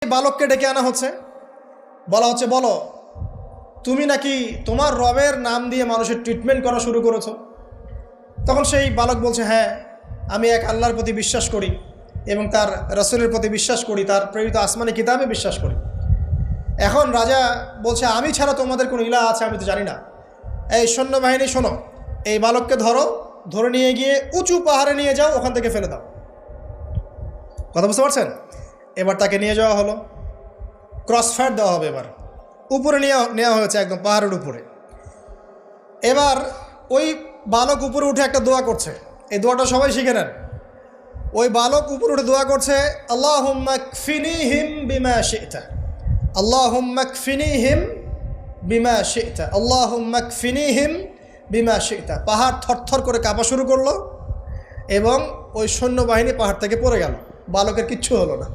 বালককে ডেকে আনা হচ্ছে, বলা হচ্ছে বলো তুমি নাকি তোমার রবের নাম দিয়ে মানুষের ট্রিটমেন্ট করা শুরু করেছো। তখন সেই বালক বলছে, হ্যাঁ আমি এক আল্লাহর প্রতি বিশ্বাস করি এবং তার রাসূলের প্রতি বিশ্বাস করি, তার প্রেরিত আসমানি কিতাবে বিশ্বাস করি। এখন রাজা বলছে, আমি ছাড়া তোমাদের কোনো ইলাহ আছে আমি তো জানি না। এই সৈন্যবাহিনী শোনো, এই বালককে ধরো, ধরে নিয়ে গিয়ে উঁচু পাহাড়ে নিয়ে যাও, ওখান থেকে ফেলে দাও। কথা বুঝতে পারছেন? এবার তাকে নিয়ে যাওয়া হলো, ক্রসফায়ার দেওয়া হবে, এবার উপরে নেওয়া হয়েছে, একদম পাহাড়ের উপরে। এবার ওই বালক উপরে উঠে একটা দোয়া করছে, এই দোয়াটা সবাই শিখে নেন। ওই বালক উপরে উঠে দোয়া করছে, আল্লাহুম্মা কফিনিহিম বিমা শি'তা, আল্লাহুম্মা কফিনিহিম বিমা শি'তা, আল্লাহুম্মা কফিনিহিম বিমা শি'তা। পাহাড় থরথর করে কাঁপা শুরু করলো এবং ওই সৈন্যবাহিনী পাহাড় থেকে পড়ে গেল, বালকের কিচ্ছু হলো না।